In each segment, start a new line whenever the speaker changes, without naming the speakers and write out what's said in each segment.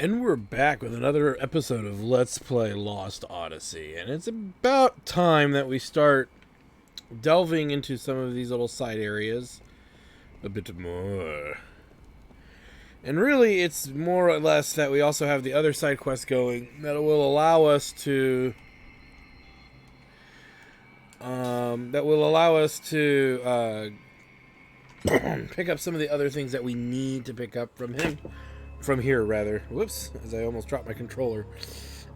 And we're back with another episode of Let's Play Lost Odyssey. And it's about time that we start delving into some of these little side areas a bit more. And really, it's more or less that we also have the other side quest going that will allow us to... pick up some of the other things that we need to pick up from him. From here, rather. Whoops, as I almost dropped my controller.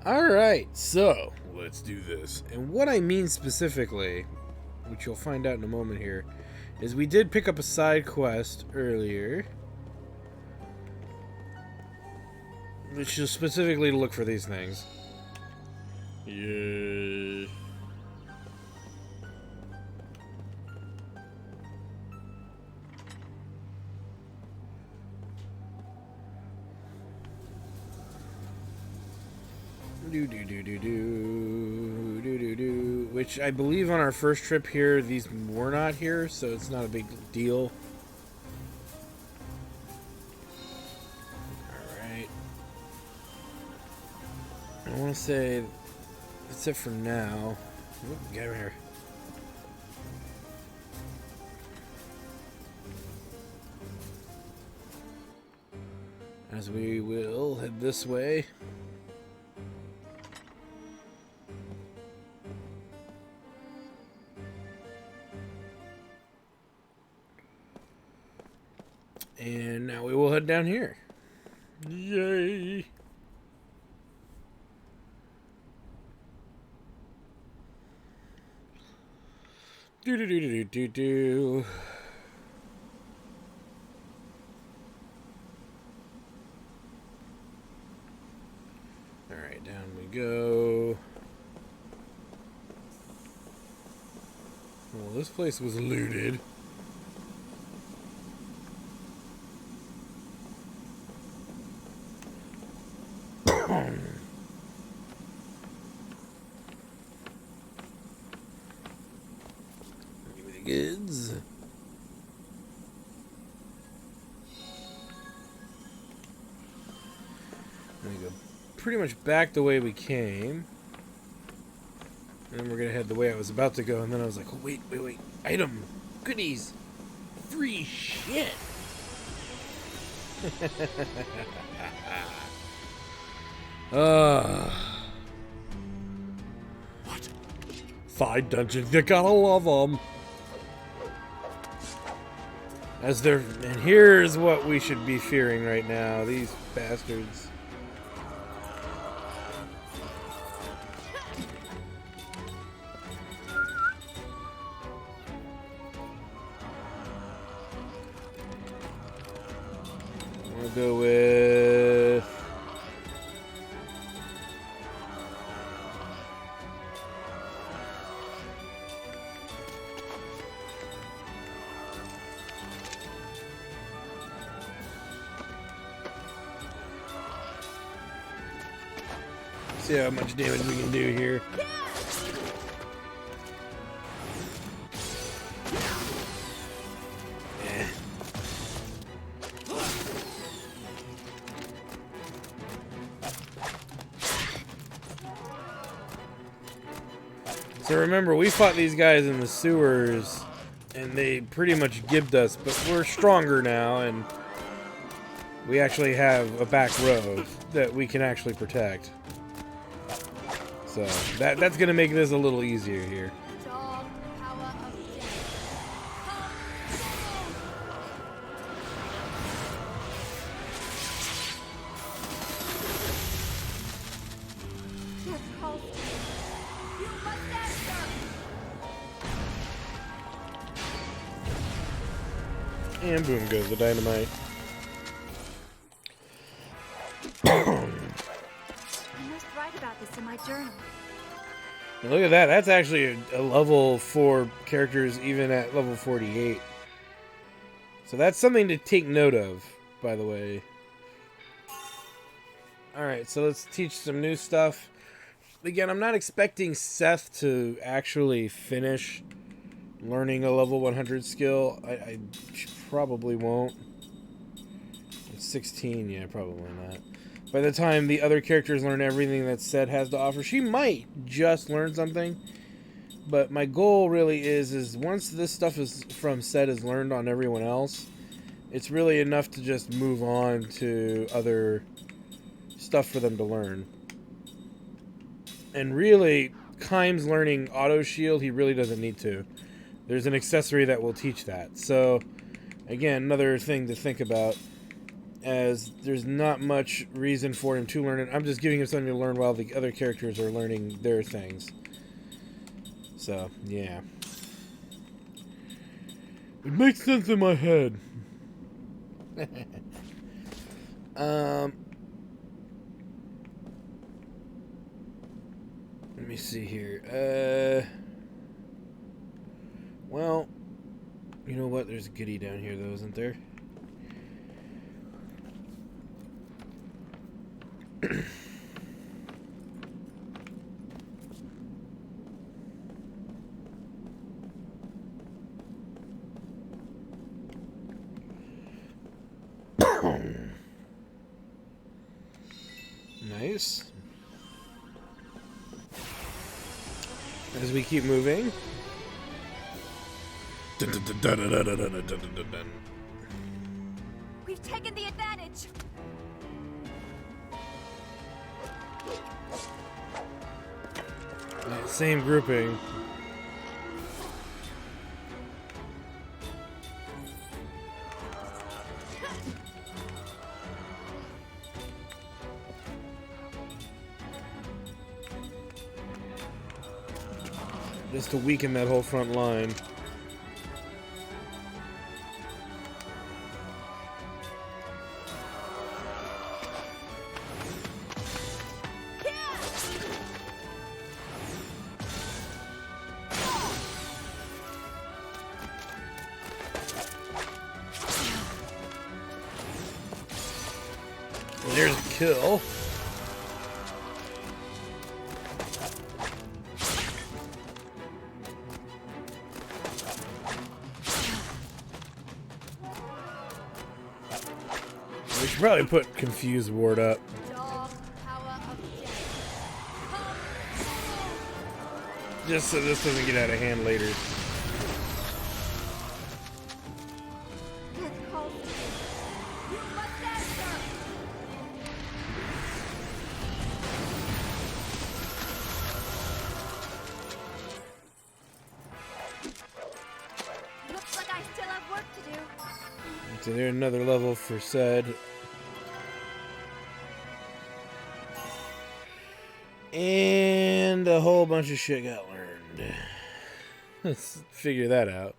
Alright, so, let's do this. And what I mean specifically, which you'll find out in a moment here, is we did pick up a side quest earlier. Which is specifically to look for these things. Yay. Which I believe on our first trip here, these were not here, so it's not a big deal. Alright. I want to say that's it for now. Oop, get over here. As we will head this way. And now we will head down here. Yay! Do. Alright, down we go. Well, this place was looted. Give me the goods. I'm gonna go pretty much back the way we came. And then we're gonna head the way I was about to go, and then I was like, oh, wait. Item! Goodies! Free shit! What? Side dungeons, you gotta love them. And here's what we should be fearing right now. These bastards. We'll go with... see how much damage we can do here. Eh. So remember, we fought these guys in the sewers, and they pretty much gibbed us, but we're stronger now, and we actually have a back row that we can actually protect. So that's gonna make this a little easier here. And boom goes the dynamite.
I must write about this in my journal.
And look at that. That's actually a level 4 characters even at level 48. So that's something to take note of, by the way. Alright, so let's teach some new stuff. Again, I'm not expecting Seth to actually finish learning a level 100 skill. I probably won't. It's 16, yeah, probably not. by the time the other characters learn everything that Sed has to offer, she might just learn something. But my goal really is once this stuff is from Sed is learned on everyone else, it's really enough to just move on to other stuff for them to learn. And really, Kaim's learning auto shield, he really doesn't need to. There's an accessory that will teach that. So, again, another thing to think about, as there's not much reason for him to learn it. I'm just giving him something to learn while the other characters are learning their things. So, yeah. It makes sense in my head. Let me see here. Well, you know what? There's a goodie down here, though, isn't there? Nice. As we keep moving.
We've taken the advantage.
Same grouping. Just to weaken that whole front line. There's a kill. We should probably put Confused Ward up.
Dog power of death.
Just so this doesn't get out of hand later.
Death calls to you. You must answer. Looks like I still have work to do.
So there's another level for Sed. And a whole bunch of shit got learned. Let's figure that out.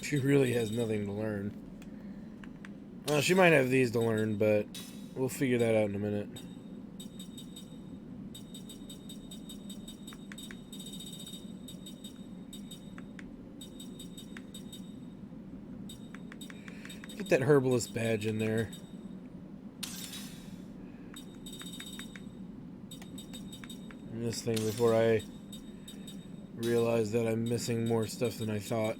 She really has nothing to learn. Well, she might have these to learn, but we'll figure that out in a minute. Get that herbalist badge in there. And this thing before I realize that I'm missing more stuff than I thought.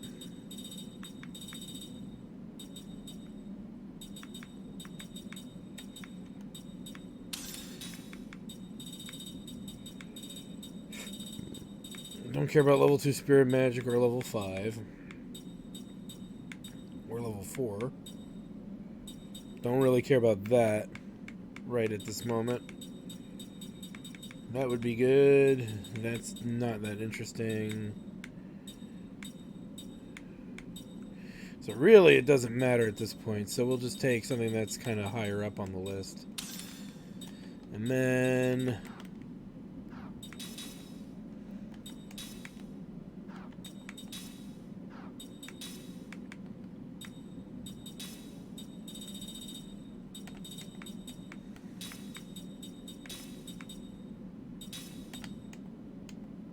Don't care about level 2 spirit magic or level 5. Or level 4. Don't really care about that right at this moment. That would be good. That's not that interesting. So really it doesn't matter at this point. So we'll just take something that's kind of higher up on the list. And then...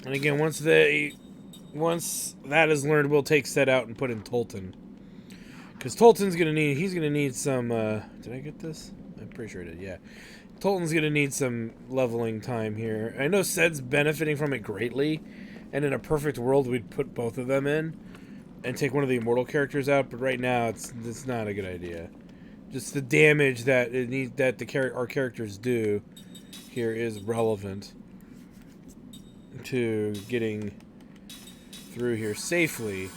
And again, once that is learned, we'll take Set out and put in Tolton. Because Tolton's gonna need, he's gonna need some, did I get this? I'm pretty sure I did, yeah. Tolton's gonna need some leveling time here. I know Ced's benefiting from it greatly, and in a perfect world we'd put both of them in and take one of the immortal characters out, but right now it's not a good idea. Just the damage that our characters do here is relevant to getting through here safely.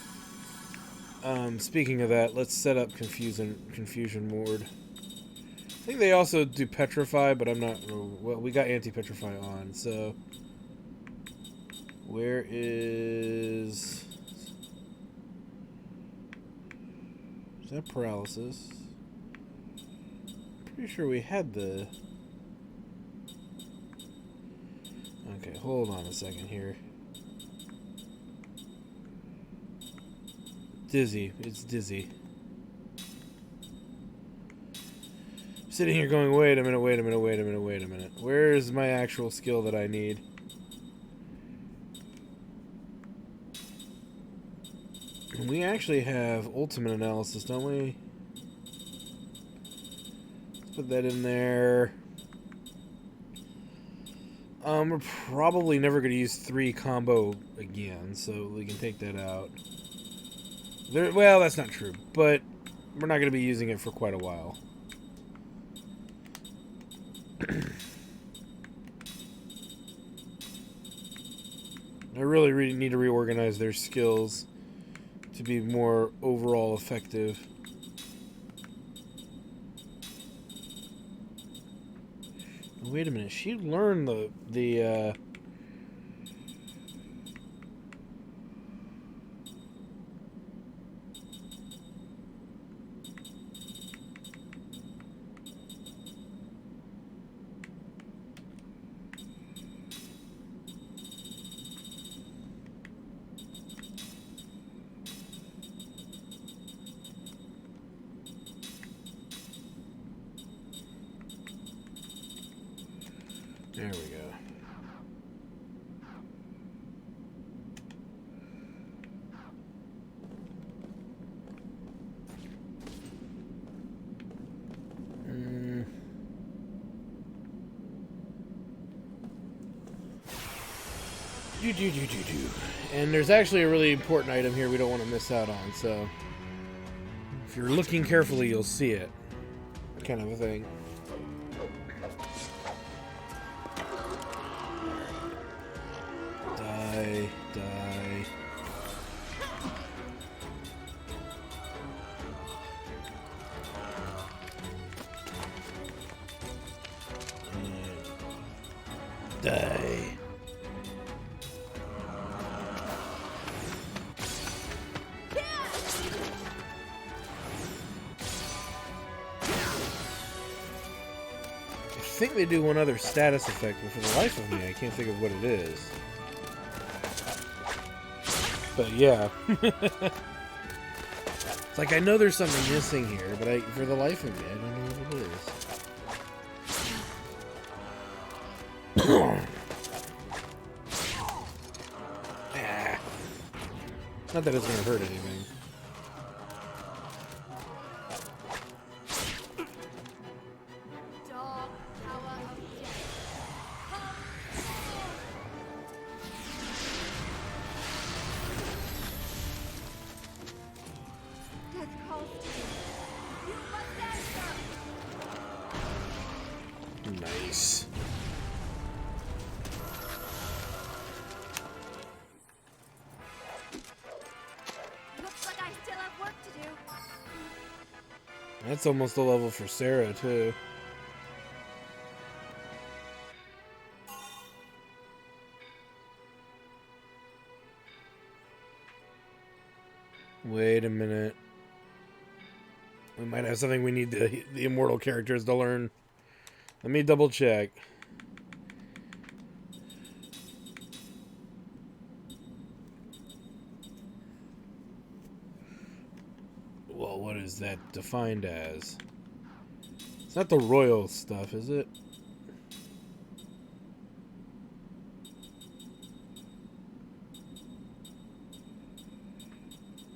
Speaking of that, let's set up confusion ward. I think they also do petrify, but I'm not. Well, we got anti-petrify on, so where is that paralysis? Pretty sure we had the. Okay, hold on a second here. Dizzy. It's dizzy. I'm sitting here going, wait a minute. Where's my actual skill that I need? We actually have ultimate analysis, don't we? Let's put that in there. We're probably never going to use 3 combo again, so we can take that out. Well, that's not true, but we're not going to be using it for quite a while. I really need to reorganize their skills to be more overall effective. Wait a minute, she learned the there we go. And there's actually a really important item here we don't want to miss out on, so if you're looking carefully, you'll see it. Kind of a thing. Die. Die. I think they do one other status effect, but for the life of me, I can't think of what it is. But yeah. It's like I know there's something missing here, but for the life of me, I don't know what it is. Not that it's gonna hurt anything. Nice.
Looks like I still have work to do.
That's almost a level for Sarah, too. Wait a minute. We might have something we need the immortal characters to learn. Let me double check. Well, what is that defined as? It's not the royal stuff, is it?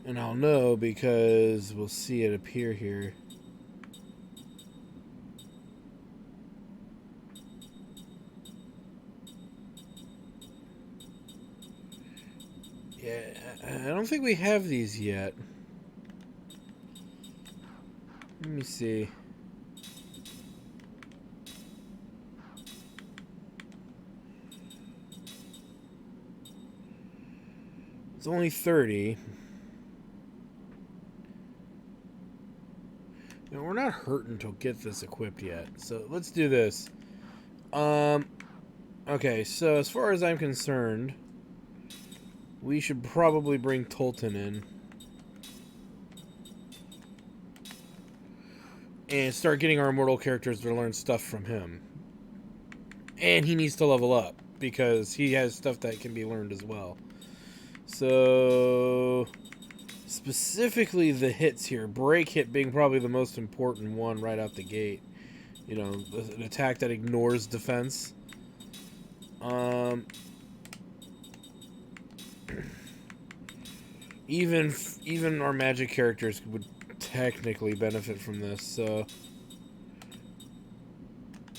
And I'll know because we'll see it appear here. Yeah, I don't think we have these yet. Let me see. It's only 30. And we're not hurting to get this equipped yet. So let's do this. Okay, so as far as I'm concerned, we should probably bring Tolton in. And start getting our immortal characters to learn stuff from him. And he needs to level up, because he has stuff that can be learned as well. So, specifically the hits here. Break hit being probably the most important one right out the gate. You know, an attack that ignores defense. Even our magic characters would technically benefit from this. So,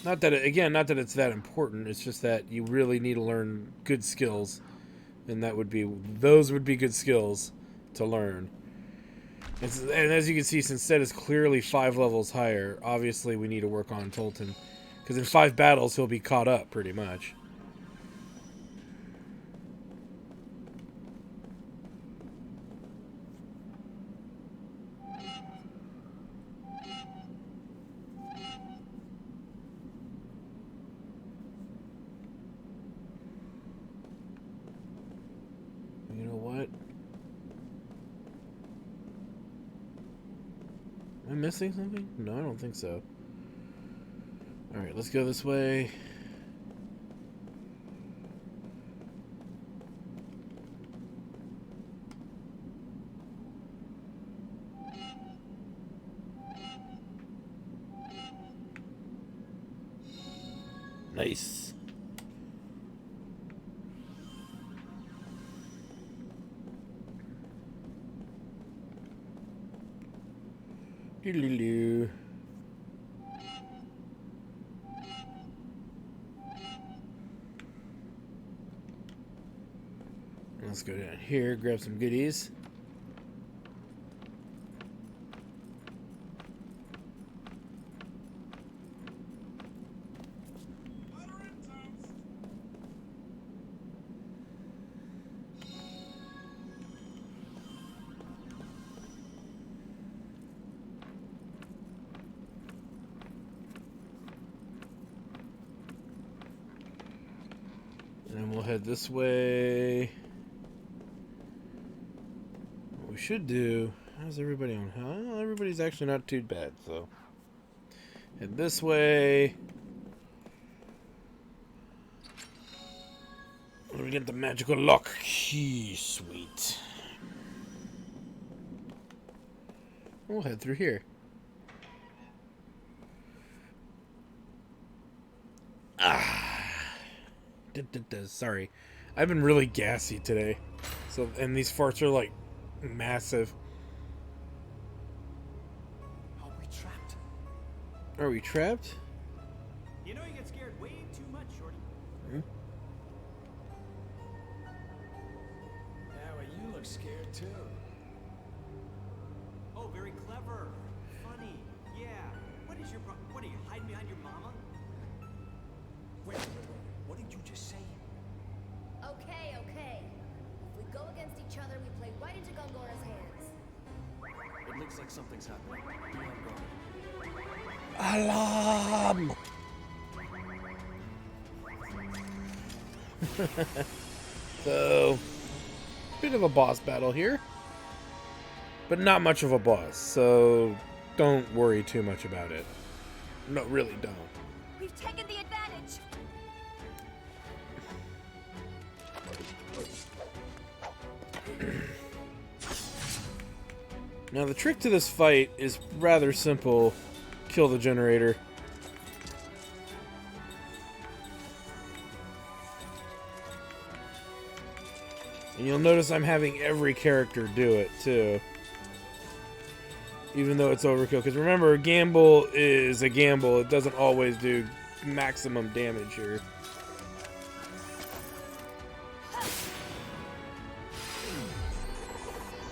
not that it's that important. It's just that you really need to learn good skills, and those would be good skills to learn. And as you can see, since Set is clearly 5 levels higher, obviously we need to work on Tolton, because in 5 battles he'll be caught up pretty much. You know what? Am I missing something? No, I don't think so. Alright, let's go this way. Nice. Doodaloo. Let's go down here, grab some goodies. And then we'll head this way. What we should do... How's everybody on? Well, everybody's actually not too bad, so... Head this way. Let me get the magical lock key. Sweet. We'll head through here. Sorry. I've been really gassy today. So, and these farts are like massive.
Are we trapped?
Are we trapped?
You know you get scared way too much, Shorty.
Hmm?
Yeah, well, you look scared too. Oh, very clever. Funny. Yeah. What is your problem? What are you hiding behind your mama? Wait. What did you just say?
Okay, okay. If we go against each other, we play right into Gongora's hands.
It looks like something's happening. Be on guard.
Alarm! So, bit of a boss battle here. But not much of a boss, so don't worry too much about it. No, really don't.
We've taken the advantage.
Now the trick to this fight is rather simple. Kill the generator. And you'll notice I'm having every character do it, too. Even though it's overkill. Because remember, a gamble is a gamble. It doesn't always do maximum damage here.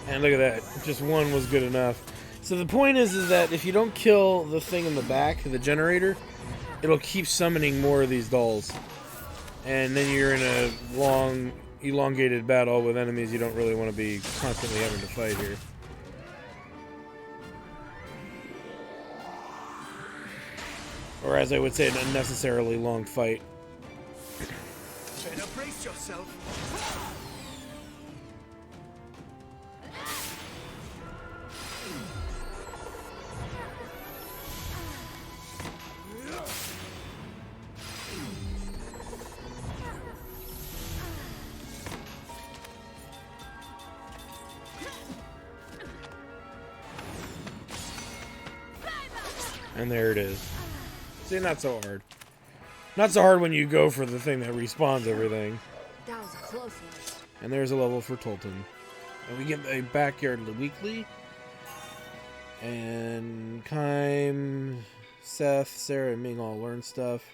And look at that. Just one was good enough. So the point is that if you don't kill the thing in the back, the generator, it'll keep summoning more of these dolls. And then you're in a long, elongated battle with enemies you don't really want to be constantly having to fight here. Or as I would say, an unnecessarily long fight.
Better brace yourself.
And there it is. See, not so hard. Not so hard when you go for the thing that respawns everything.
That was a close one.
And there's a level for Tolton. And we get a backyard weekly. And Kym, Seth, Sarah, and Ming all learn stuff.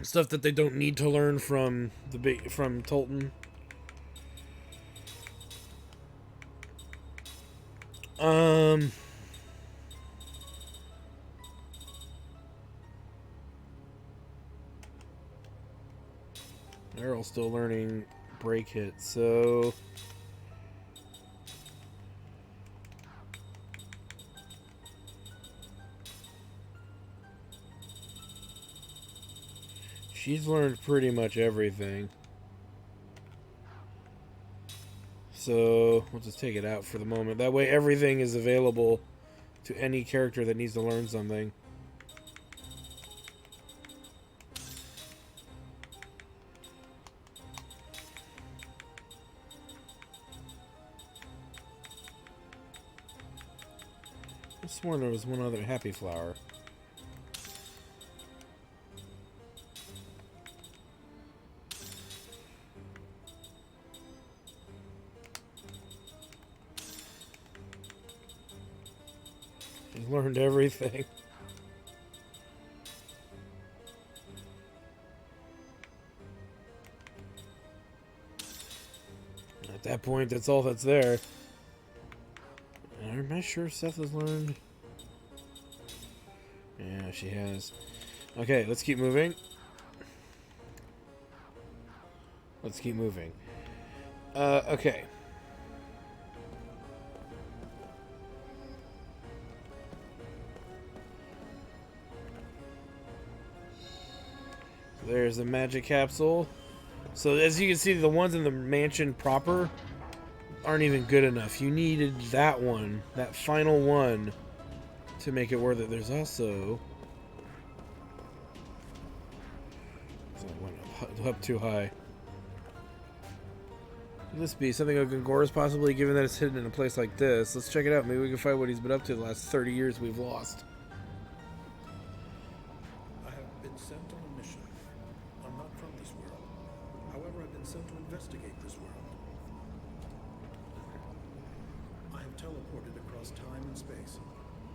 Stuff that they don't need to learn from from Tolton. They're all still learning break hit, so she's learned pretty much everything. So we'll just take it out for the moment. That way everything is available to any character that needs to learn something. I swore there was one other happy flower. She's learned everything. At that point, that's all that's there. Am I sure Seth has learned? Yeah, she has. Okay, let's keep moving. Let's keep moving. Okay. There's the magic capsule. So as you can see, the ones in the mansion proper aren't even good enough. You needed that one, that final one, to make it worth it. There's also... That went up too high. Could this be something of Gongora's possibly, given that it's hidden in a place like this? Let's check it out. Maybe we can find what he's been up to the last 30 years we've lost.
I have been sent on a mission. I'm not from this world. However, I've been sent to investigate this world. I have teleported across time and space.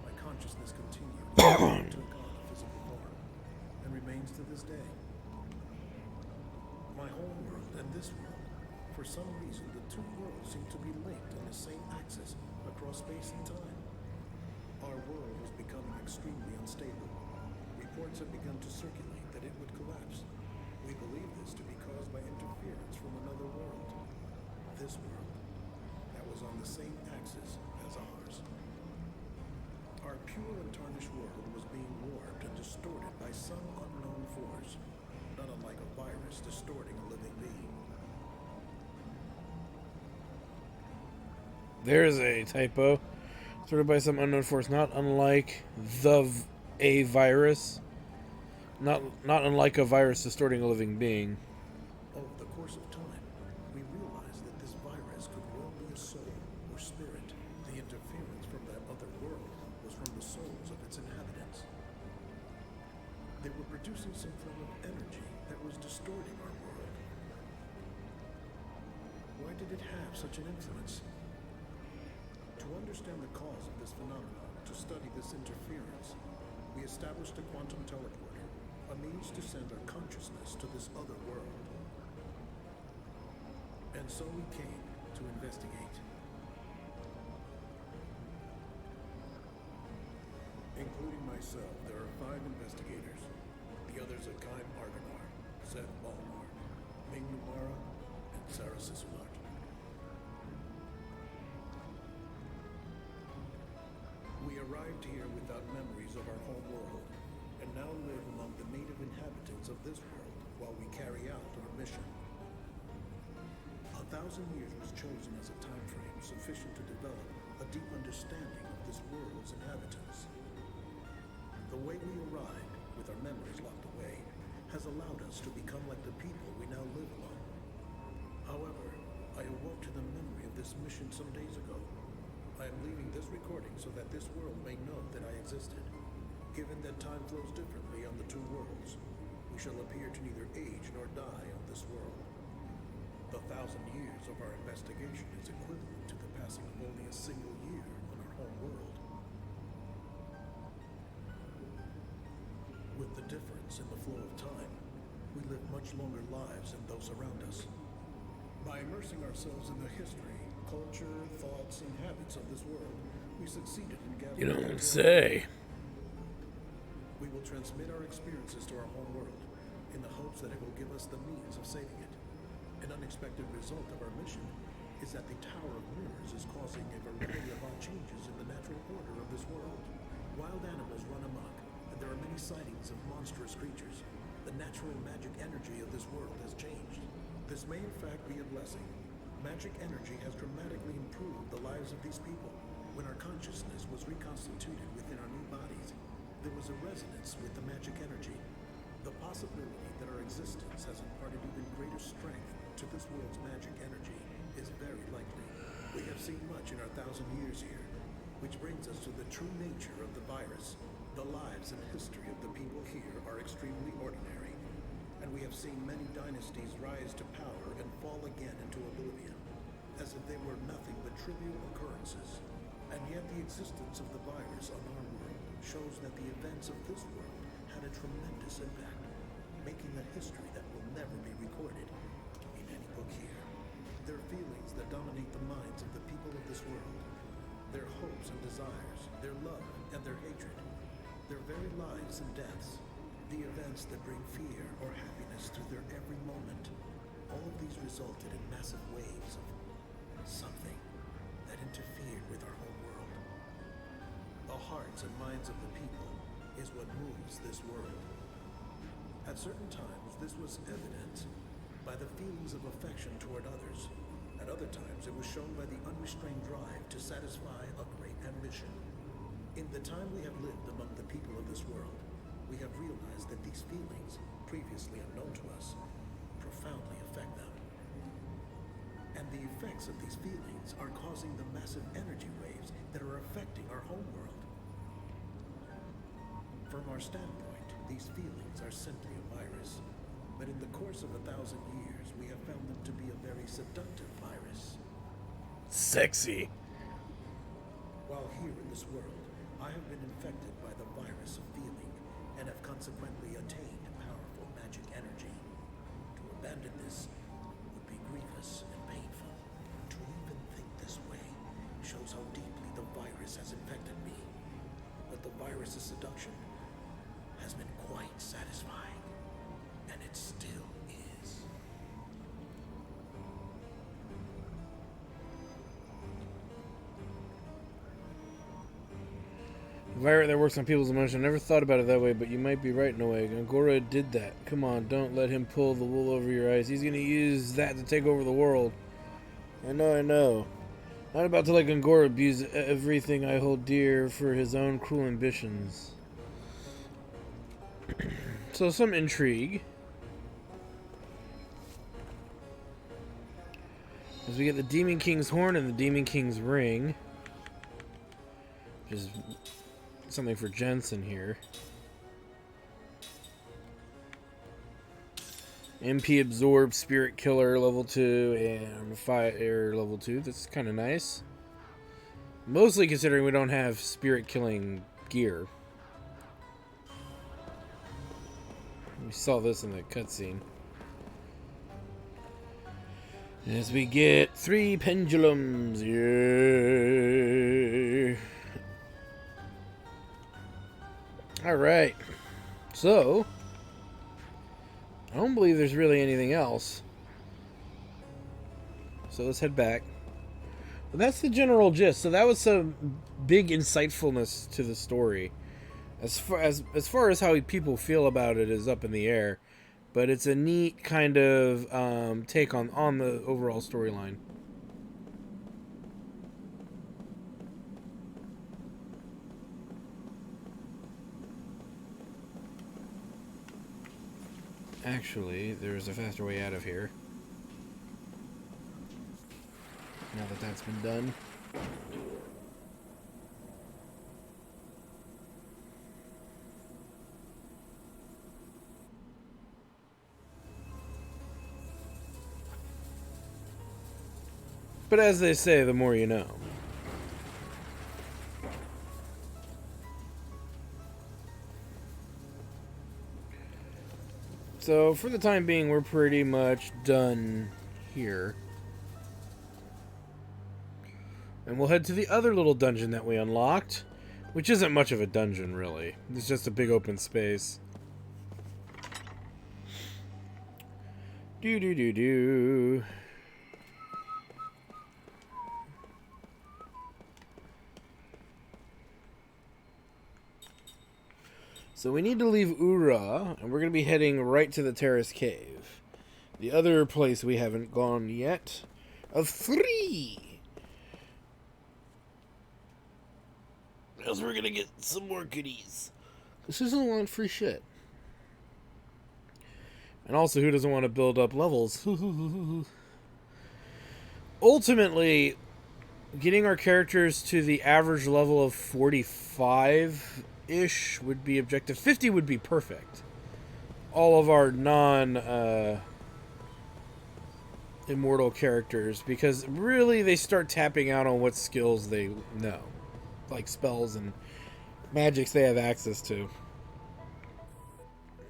My consciousness continued and took on a physical form, and remains to this day. My home world and this world, for some reason, the two worlds seem to be linked on the same axis across space and time. Our world was becoming extremely unstable. Reports have begun to circulate that it would collapse. We believe this to be caused by interference from another world. This world, that was on the same axis as ours. Our pure and tarnished world was being warped and distorted by some unknown force, not unlike a virus distorting a living being.
There's a typo. Sorted by some unknown force, not unlike a virus. Not unlike a virus distorting a living being.
Over the course of time, we realized that this virus could well be a soul or spirit. The interference from that other world was from the souls of its inhabitants. They were producing some form of energy that was distorting our world. Why did it have such an influence? To understand the cause of this phenomenon, to study this interference, we established a quantum teleporter, a means to send our consciousness to this other world. And so we came to investigate. Including myself, there are 5 investigators. The others are Kaim Argonar, Seth Balnar, Ming Numara, and Sarah Sissulart. We arrived here without memories of our home world, and now live among the native inhabitants of this world while we carry out our mission. 1,000 years was chosen as a time frame sufficient to develop a deep understanding of this world's inhabitants. The way we arrived, with our memories locked away, has allowed us to become like the people we now live among. However, I awoke to the memory of this mission some days ago. I am leaving this recording so that this world may know that I existed. Given that time flows differently on the 2 worlds, we shall appear to neither age nor die on this world. The 1,000 years of our investigation is equivalent to the passing of only a single year on our home world. With the difference in the flow of time, we live much longer lives than those around us. By immersing ourselves in the history, culture, thoughts, and habits of this world, we succeeded in gathering...
You don't say.
We will transmit our experiences to our home world, in the hopes that it will give us the means of saving it. An unexpected result of our mission is that the Tower of Mirrors is causing a variety of odd changes in the natural order of this world. Wild animals run amok, and there are many sightings of monstrous creatures. The natural magic energy of this world has changed. This may in fact be a blessing. Magic energy has dramatically improved the lives of these people. When our consciousness was reconstituted within our new bodies, there was a resonance with the magic energy. The possibility that our existence has imparted even greater strength to this world's magic energy is very likely. We have seen much in our 1,000 years here, which brings us to the true nature of the virus. The lives and history of the people here are extremely ordinary, and we have seen many dynasties rise to power and fall again into oblivion, as if they were nothing but trivial occurrences. And yet the existence of the virus on our world shows that the events of this world had a tremendous impact, making a history that will never be recorded in any book here. Their feelings that dominate the minds of the people of this world, their hopes and desires, their love and their hatred, their very lives and deaths, the events that bring fear or happiness through their every moment, all of these resulted in massive waves of something that interfered with our whole world. The hearts and minds of the people is what moves this world. At certain times, this was evident by the feelings of affection toward others. At other times, it was shown by the unrestrained drive to satisfy a great ambition. In the time we have lived among the people of this world, we have realized that these feelings, previously unknown to us, profoundly affect them. And the effects of these feelings are causing the massive energy waves that are affecting our home world. From our standpoint, these feelings are simply a virus, but in the course of 1,000 years, we have found them to be a very seductive virus.
Sexy.
While here in this world, I have been infected by the virus of feeling, and have consequently attained powerful magic energy. To abandon this would be grievous and painful. To even think this way shows how deeply the virus has infected me. But the virus's seduction has been quite satisfying, and it still is.
Virus that works on people's emotions. I never thought about it that way, but you might be right in a way. Gongora did that. Come on, don't let him pull the wool over your eyes. He's gonna use that to take over the world. I know. Not about to let Gongora abuse everything I hold dear for his own cruel ambitions. So some intrigue. As we get the Demon King's horn and the Demon King's ring. Which is something for Jensen here. MP absorb, spirit killer level 2, and fire level 2. That's kind of nice. Mostly considering we don't have spirit killing gear. We saw this in the cutscene. As we get 3 pendulums. Yeah. Alright. So, I don't believe there's really anything else. So let's head back. Well, that's the general gist. So that was some big insightfulness to the story. As far as how people feel about it is up in the air, but it's a neat kind of take on the overall storyline. Actually, there's a faster way out of here. Now that that's been done. But as they say, the more you know. So, for the time being, we're pretty much done here. And we'll head to the other little dungeon that we unlocked, which isn't much of a dungeon, really. It's just a big open space. Do. So we need to leave Uhra, and we're going to be heading right to the Terrace Cave. The other place we haven't gone yet. Of 3! Else we're going to get some more goodies. This isn't a lot of free shit. And also, who doesn't want to build up levels? Ultimately, getting our characters to the average level of 45-ish would be objective. 50 would be perfect. All of our immortal characters, because really they start tapping out on what skills they know. Like spells and magics they have access to.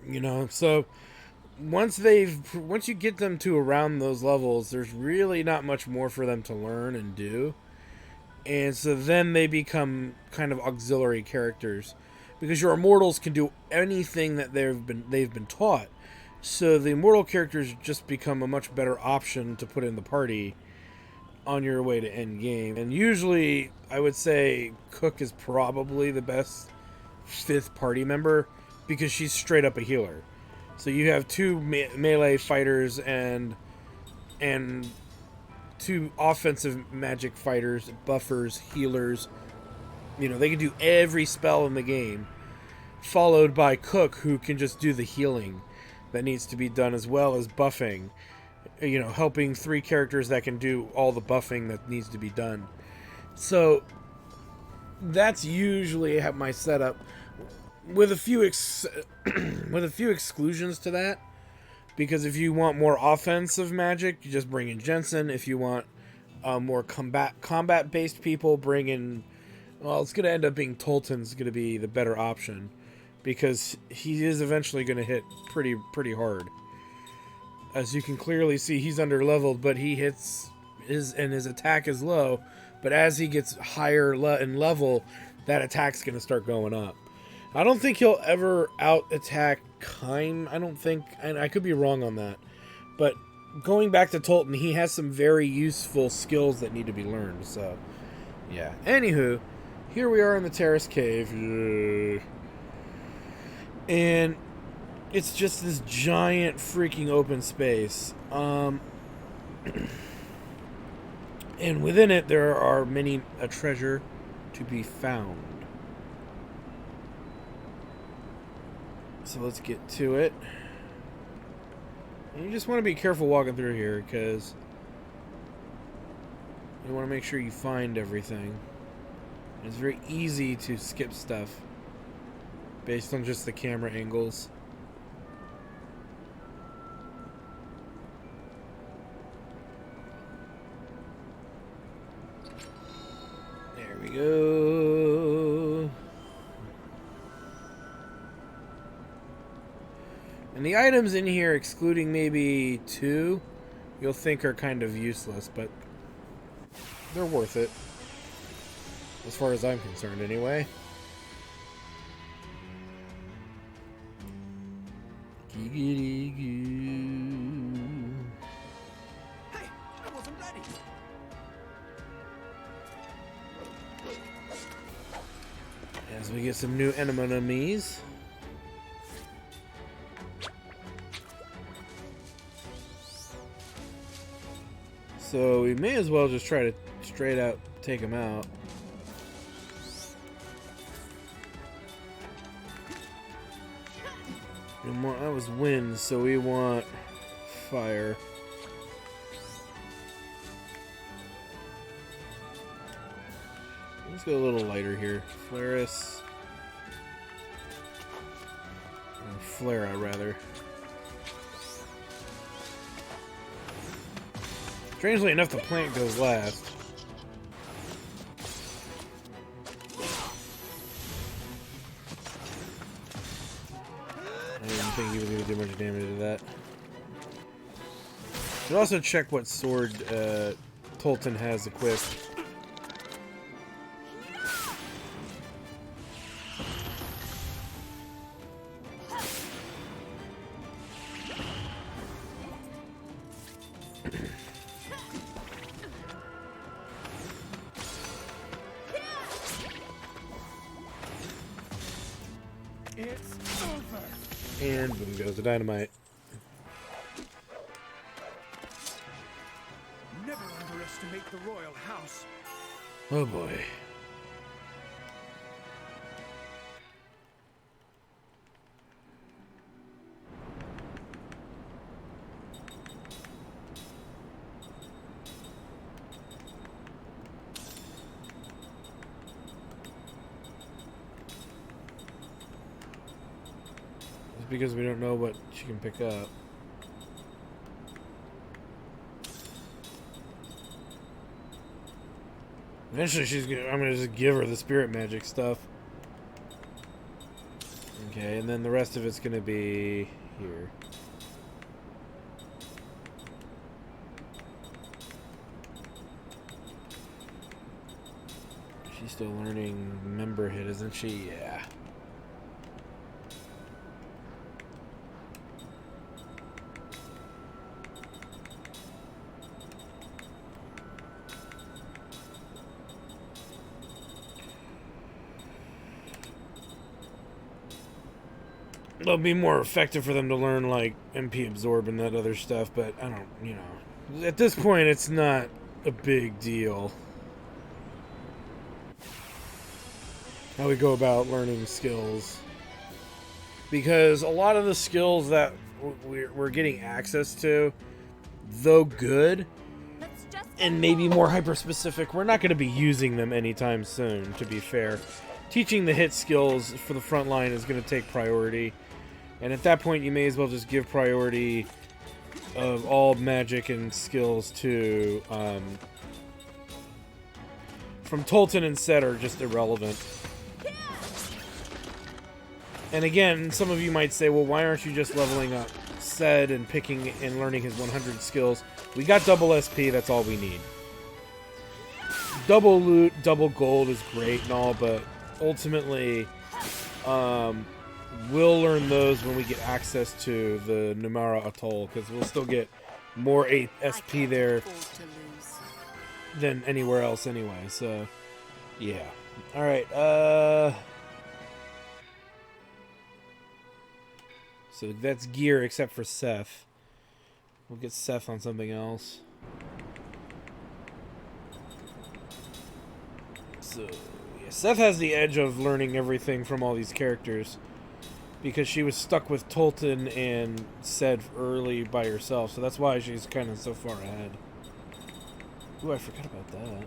You know, so once you get them to around those levels, there's really not much more for them to learn and do. And so then they become kind of auxiliary characters, because your immortals can do anything that they've been taught. So the immortal characters just become a much better option to put in the party on your way to end game. And usually, I would say Cook is probably the best 5th party member, because she's straight up a healer. So you have 2 melee fighters and 2 offensive magic fighters, buffers, healers. You know, they can do every spell in the game, followed by Cook, who can just do the healing that needs to be done, as well as buffing. You know, helping 3 characters that can do all the buffing that needs to be done. So that's usually my setup, with a few exclusions to that. Because if you want more offensive magic, you just bring in Jensen. If you want more combat-based people, bring in... Well, it's going to end up being Tolton's going to be the better option, because he is eventually going to hit pretty hard. As you can clearly see, he's under-leveled, but he hits... his attack is low. But as he gets higher in level, that attack's going to start going up. I don't think he'll ever out-attack Kime. I don't think... And I could be wrong on that. But going back to Tolton, he has some very useful skills that need to be learned. So, yeah. Anywho, here we are in the Terrace Cave. And it's just this giant freaking open space. And within it, there are a treasure to be found. So let's get to it. And you just want to be careful walking through here, because you want to make sure you find everything. It's very easy to skip stuff based on just the camera angles. we go. And the items in here, excluding maybe 2, you'll think are kind of useless, but they're worth it. As far as I'm concerned, anyway.
Hey, I wasn't ready.
As we get some new enemies. So we may as well just try to straight out take them out. And that was wind, so we want fire. Let's go a little lighter here. Flaris. Or Flera, rather. Strangely enough, the plant goes last. I didn't think he was going to do much damage to that. Should also check what sword Tolton has equipped.
It's over.
And boom goes the dynamite.
Never underestimate the royal house.
Oh boy. It's because we don't know what she can pick up. Eventually I'm gonna just give her the spirit magic stuff. Okay, and then the rest of it's gonna be here. She's still learning member hit, isn't she? Yeah. It'll be more effective for them to learn, like, MP Absorb and that other stuff, but I don't, you know. At this point, it's not a big deal. How we go about learning skills. Because a lot of the skills that we're getting access to, though good,
Let's just
and maybe more hyper-specific, we're not going to be using them anytime soon, to be fair. Teaching the hit skills for the front line is going to take priority. And at that point, you may as well just give priority of all magic and skills to... from Tolton and Set are just irrelevant. And again, some of you might say, well, why aren't you just leveling up Set and picking and learning his 100 skills? We got double SP, that's all we need. Double loot, double gold is great and all, but ultimately, we'll learn those when we get access to the Numara Atoll, because we'll still get more SP there than anywhere else anyway, so, yeah. Alright, so that's gear except for Seth. We'll get Seth on something else. So, yeah, Seth has the edge of learning everything from all these characters because she was stuck with Tolton and Sed early by herself, so that's why she's kind of so far ahead. Ooh, I forgot about that.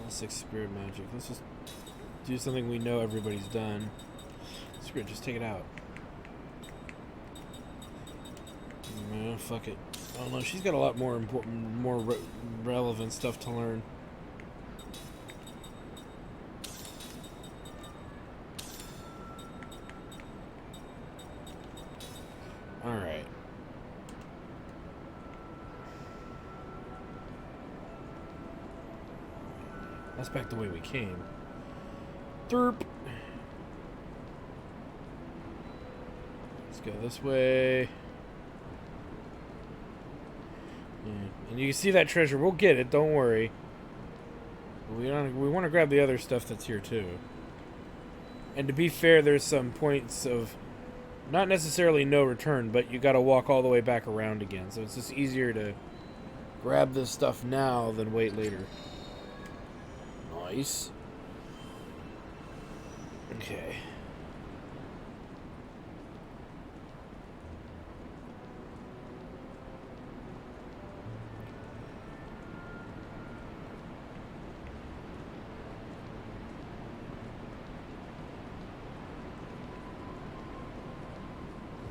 L6 Spirit Magic. Let's just do something we know everybody's done. Screw it, just take it out. No, fuck it. I don't know. She's got a lot more important, relevant stuff to learn. All right. That's back the way we came. Derp. Let's go this way. Yeah. And you can see that treasure. We'll get it. Don't worry. We want to grab the other stuff that's here too. And to be fair, there's some points of not necessarily no return, but you got to walk all the way back around again. So it's just easier to grab this stuff now than wait later. Nice. Okay.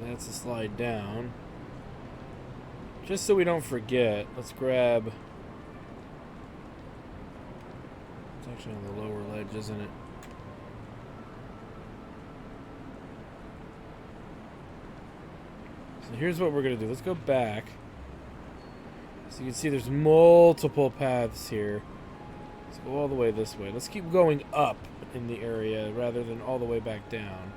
That's a slide down. Just so we don't forget, let's grab... It's actually on the lower ledge, isn't it? So here's what we're going to do. Let's go back. So you can see there's multiple paths here. Let's go all the way this way. Let's keep going up in the area rather than all the way back down.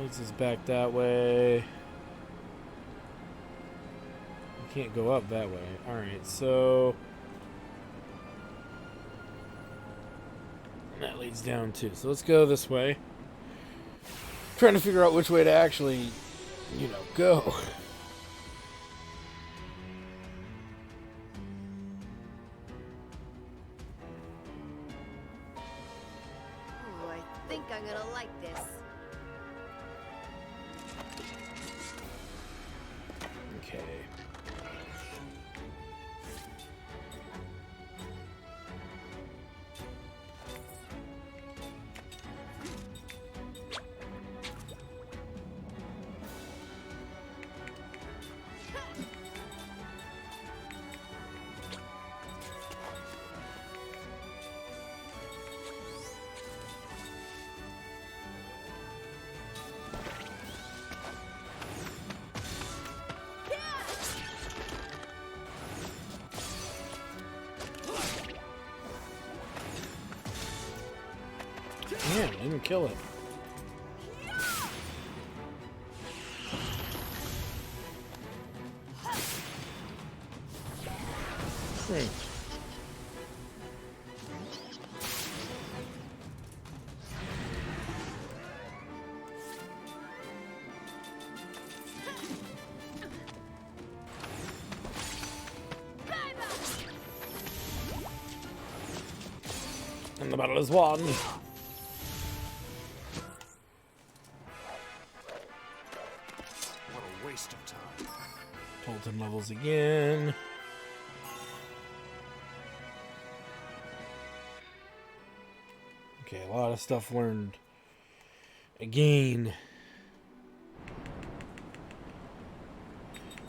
Leads us back that way. You can't go up that way. Alright, so... And that leads down too. So let's go this way. Trying to figure out which way to actually, go.
Ooh, I think I'm gonna like this.
Okay. Damn, didn't kill it. And the battle is won.
What a waste of time.
Tolton levels again. Okay, a lot of stuff learned again.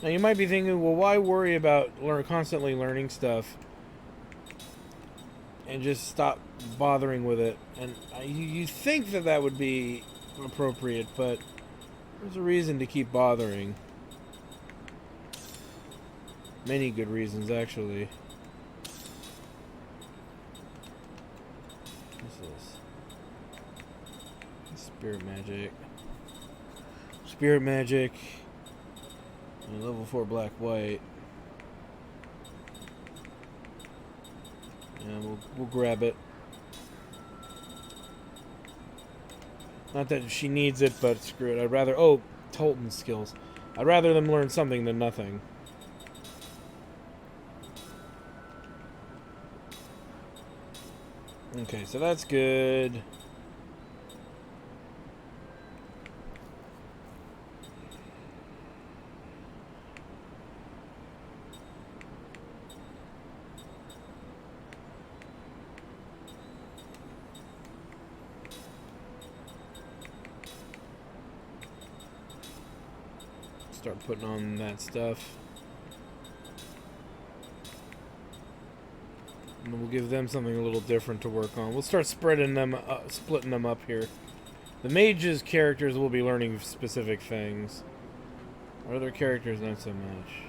Now you might be thinking, well, why worry about constantly learning stuff and just stop bothering with it? And you think that would be appropriate, but there's a reason to keep bothering. Many good reasons, actually. What's this? Spirit magic. Spirit magic. And level 4 black white. Yeah, we'll grab it. Not that she needs it, but screw it. I'd rather... Oh, Tolton's skills. I'd rather them learn something than nothing. Okay, so that's good. start putting on that stuff. And we'll give them something a little different to work on. We'll start splitting them up here. The mage's characters will be learning specific things. Our other characters, not so much.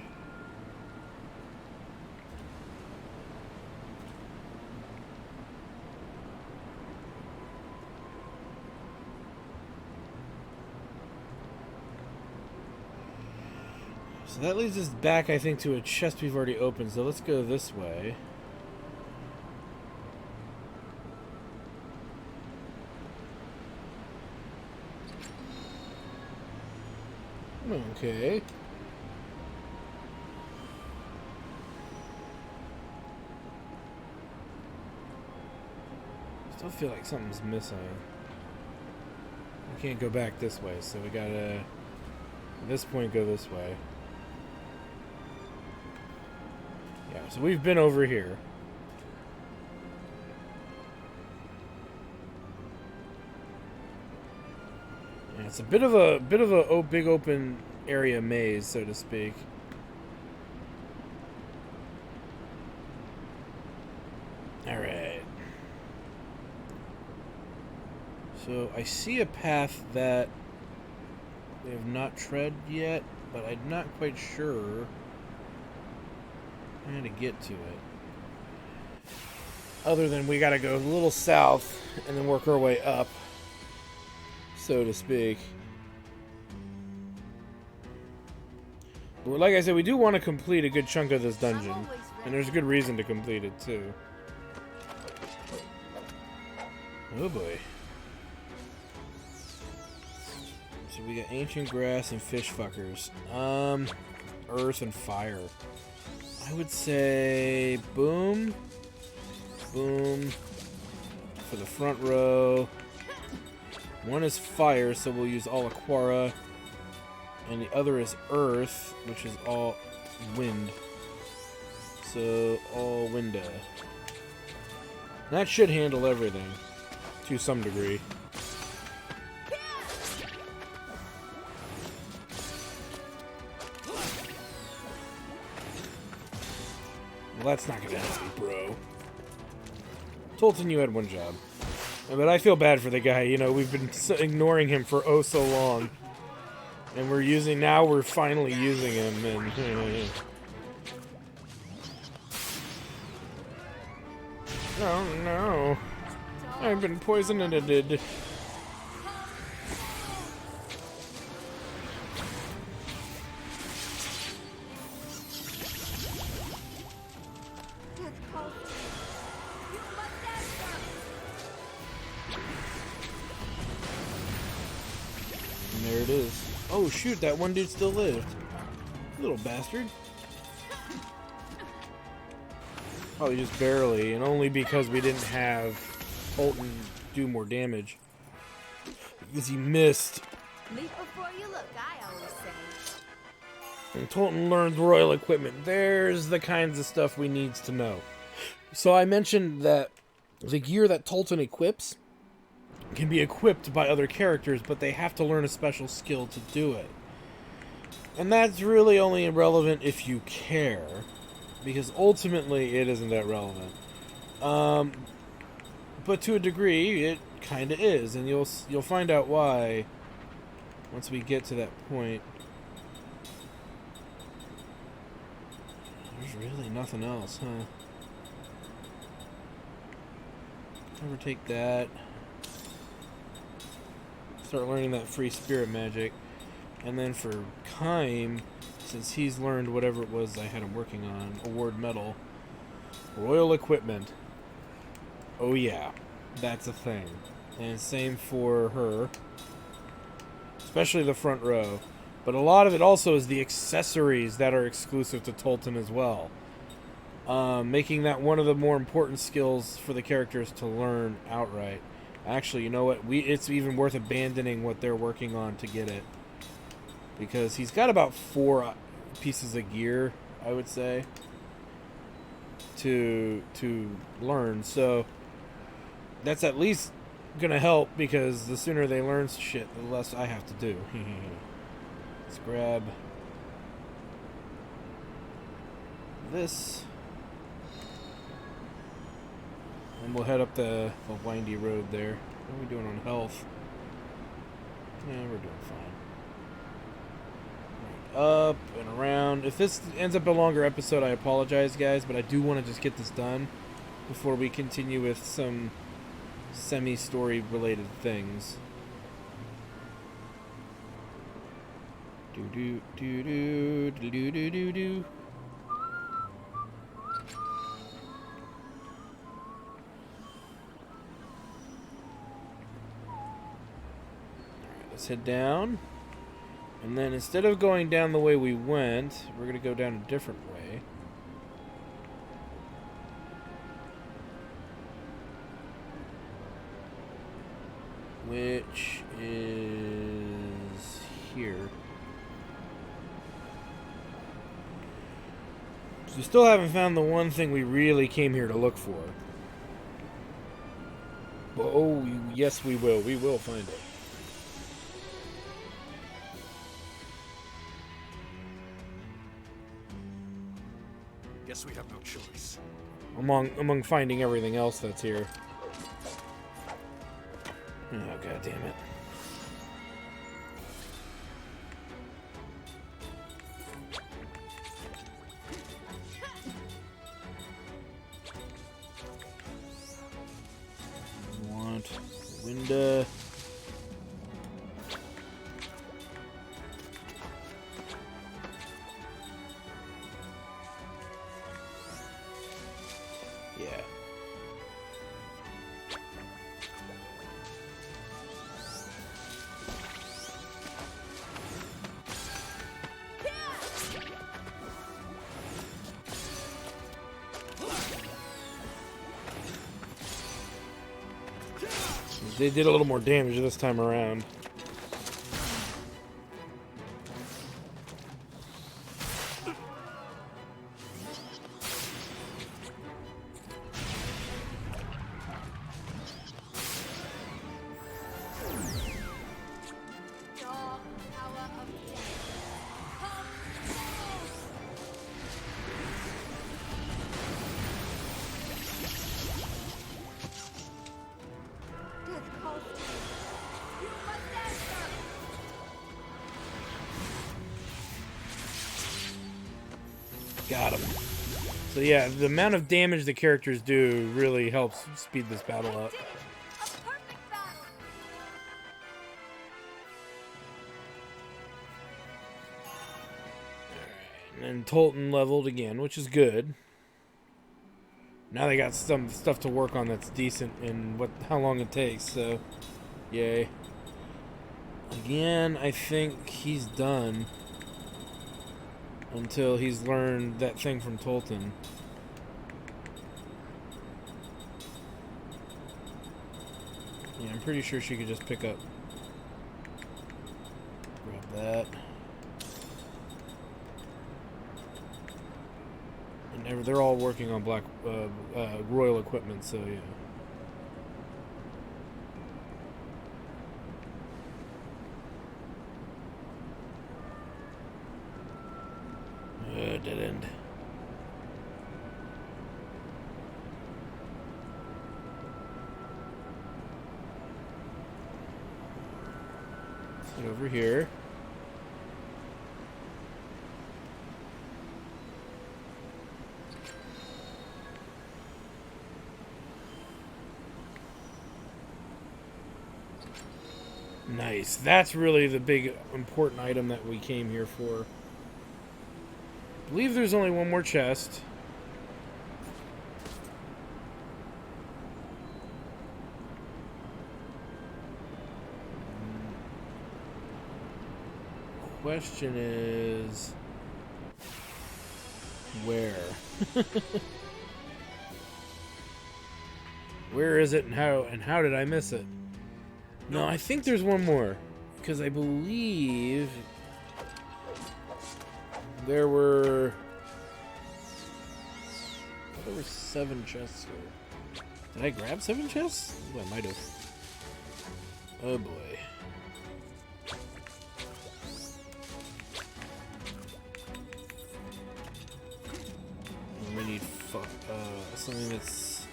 So that leads us back, I think, to a chest we've already opened. So let's go this way. Okay. Still feel like something's missing. We can't go back this way, so we gotta, at this point, go this way. Yeah, so we've been over here. Yeah, it's a bit of a big open area maze, so to speak. All right. So I see a path that we have not tread yet, but I'm not quite sure how to get to it. Other than we gotta go a little south and then work our way up, so to speak. But like I said, we do want to complete a good chunk of this dungeon. And there's a good reason to complete it, too. Oh boy. So we got ancient grass and fish fuckers. Earth and fire. I would say boom. Boom. For the front row. One is fire, so we'll use all Aquara. And the other is earth, which is all wind. So, all winda. That should handle everything. To some degree. Well, that's not gonna help you, bro. Tolton, you had one job. But I feel bad for the guy. You know, we've been ignoring him for oh so long. And now we're finally using him, and oh no, I've been poisoned. And there it is. Oh shoot, that one dude still lived. Little bastard. Probably just barely, and only because we didn't have Colton do more damage. Because he missed.
Leap before you look, I always say.
And Tolton learns royal equipment. There's the kinds of stuff we needs to know. So I mentioned that the gear that Tolton equips can be equipped by other characters, but they have to learn a special skill to do it. And that's really only relevant if you care, because ultimately it isn't that relevant. But to a degree, it kind of is, and you'll find out why once we get to that point. There's really nothing else, huh? Overtake that. Start learning that free spirit magic. And then for Kime, since he's learned whatever it was I had him working on, award medal, royal equipment. Oh yeah, that's a thing. And same for her, especially the front row. But a lot of it also is the accessories that are exclusive to Tolton as well. Making that one of the more important skills for the characters to learn outright. Actually, you know what? It's even worth abandoning what they're working on to get it. Because he's got about 4 pieces of gear, I would say, to learn. So that's at least gonna help, because the sooner they learn shit, the less I have to do. Let's grab this. And we'll head up the windy road there. What are we doing on health? Yeah, we're doing fine. Right, up and around. If this ends up a longer episode, I apologize, guys, but I do want to just get this done before we continue with some semi-story related things. Do do do do do do do do. Let's head down. And then instead of going down the way we went, we're going to go down a different way. Which is here. So we still haven't found the one thing we really came here to look for. But, oh, yes we will. We will find it.
Guess we have no choice.
Among finding everything else that's here. Oh, god damn it. Want window. Yeah. They did a little more damage this time around.
Death calls to you.
You must answer!
Got him. So yeah, the amount of damage the characters do really helps speed this battle up.
A perfect battle!
And then Tolton leveled again, which is good. Now they got some stuff to work on that's decent in how long it takes, so yay. Again, I think he's done until he's learned that thing from Tolton. Yeah, I'm pretty sure she could just pick up. Grab that. And they're all working on black royal equipment, so yeah. Dead end. Sit over here. Nice. That's really the big important item that we came here for. I believe there's only one more chest. Question is where? Where is it and how did I miss it? No, I think there's one more, because I believe there were 7 chests here. Did I grab 7 chests? Oh, I might have. Oh boy. Something that's...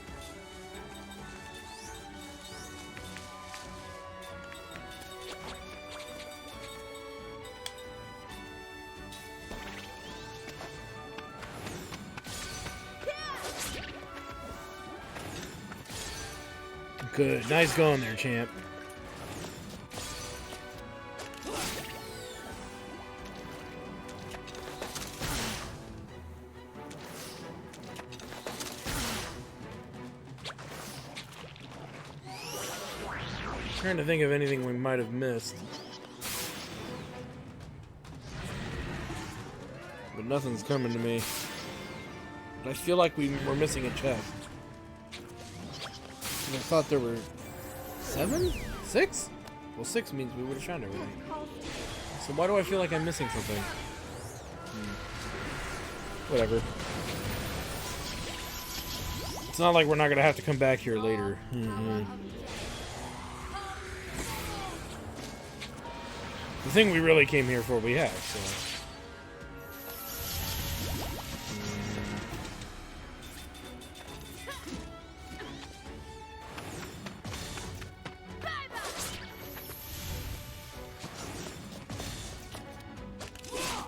Good. Nice going there, champ. Trying to think of anything we might have missed. But nothing's coming to me. But I feel like we were missing a chest. And I thought there were 7? 6? Well, 6 means we would have found everything. So why do I feel like I'm missing something? Whatever. It's not like we're not going to have to come back here later. The thing we really came here for, we have, so...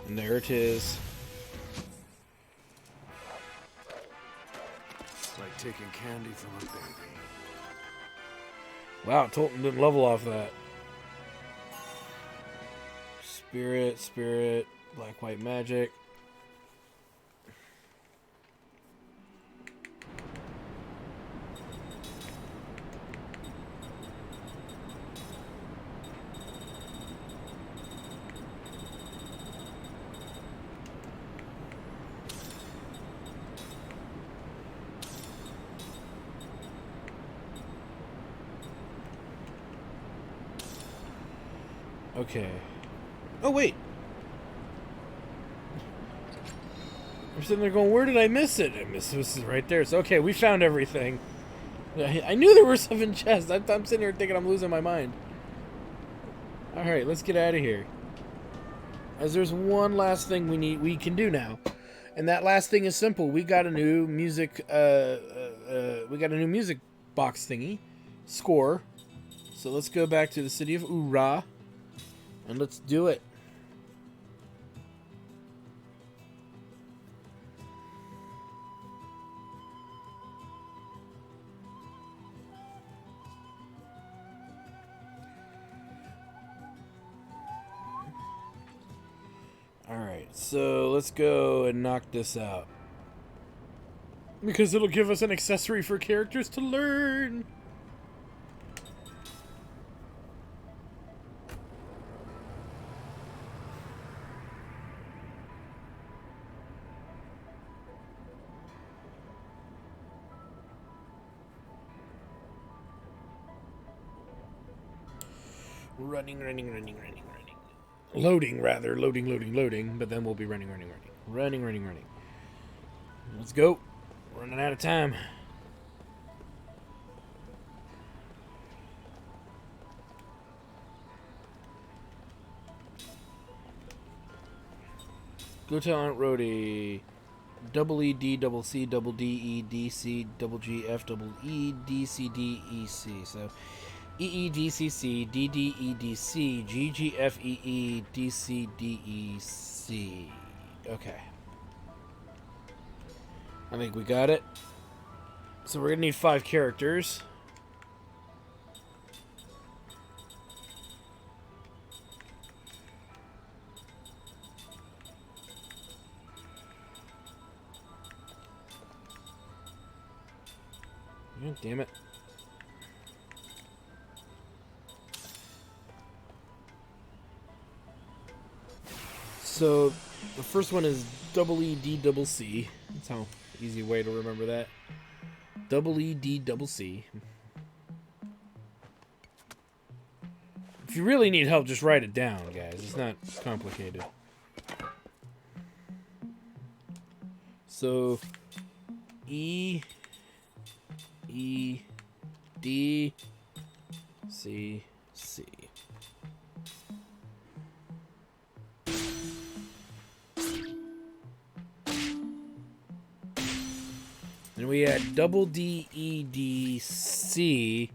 And there it is.
It's like taking candy from a baby.
Wow, Tolton didn't level off that. Spirit, black, white magic. Okay. Oh, wait. I'm sitting there going, where did I miss it? I missed this is right there. So, okay, we found everything. I knew there were 7 chests. I'm sitting here thinking I'm losing my mind. Alright, let's get out of here. As there's one last thing we can do now. And that last thing is simple. We got a new music, music box thingy. Score. So let's go back to the city of Uhra. And let's do it. Alright, so let's go and knock this out. Because it'll give us an accessory for characters to learn. Running. Loading, rather. Loading. But then we'll be running. Running. Let's go. Running out of time. Go tell Aunt Rhodey. Double E D double C double D E D C double G F double E D C D E C. So EEDCC DDEDC GGFEE DCDEC. Okay. I think we got it. So we're gonna need 5 characters. Oh, damn it. So the first one is double E D double C. That's how easy way to remember that. Double E D double C. If you really need help, just write it down, guys. It's not complicated. So E D C C. And we had double D E D C.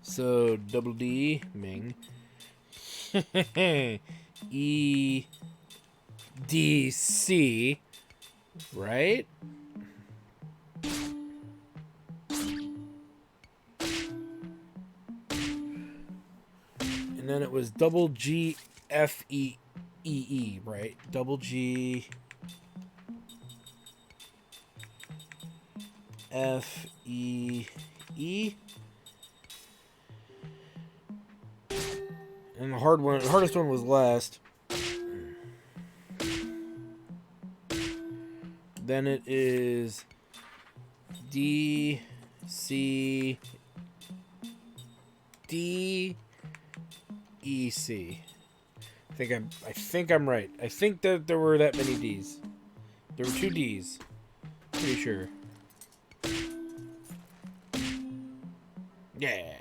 So double D Ming. E D C. Right? And then it was double G F E E E, right? Double G F E E. And the hardest one was last. Then it is D C D E C. I think I'm right. I think that there were that many D's. There were 2 D's. Pretty sure. Yeah.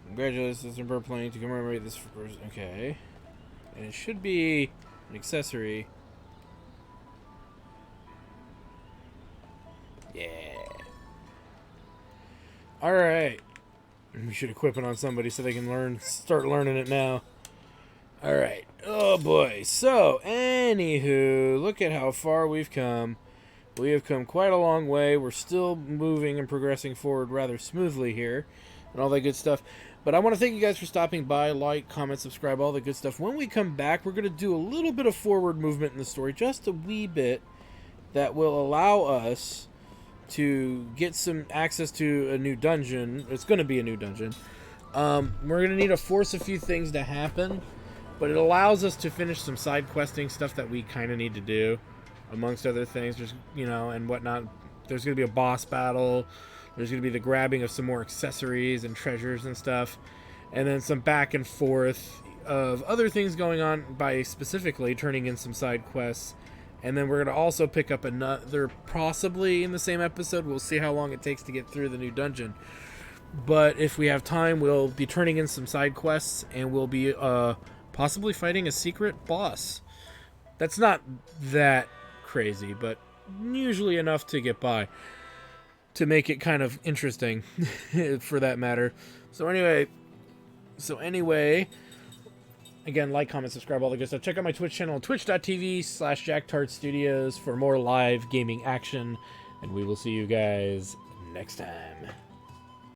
Congratulations for playing to commemorate this first. Okay. And it should be an accessory. Yeah. Alright. We should equip it on somebody so they can start learning it now. Alright. Oh boy. So, anywho, look at how far we've come. We have come quite a long way. We're still moving and progressing forward rather smoothly here. And all that good stuff. But I want to thank you guys for stopping by. Like, comment, subscribe, all the good stuff. When we come back, we're going to do a little bit of forward movement in the story. Just a wee bit. That will allow us to get some access to a new dungeon. It's going to be a new dungeon. We're going to need to force a few things to happen. But it allows us to finish some side questing stuff that we kind of need to do. Amongst other things. There's, and whatnot. There's going to be a boss battle. There's going to be the grabbing of some more accessories and treasures and stuff. And then some back and forth of other things going on by specifically turning in some side quests. And then we're going to also pick up another, possibly in the same episode. We'll see how long it takes to get through the new dungeon. But if we have time, we'll be turning in some side quests. And we'll be possibly fighting a secret boss. That's not that crazy, but usually enough to get by. To make it kind of interesting, for that matter. So anyway, again, like, comment, subscribe, all the good stuff. Check out my Twitch channel, twitch.tv/JackTartStudios for more live gaming action. And we will see you guys next time.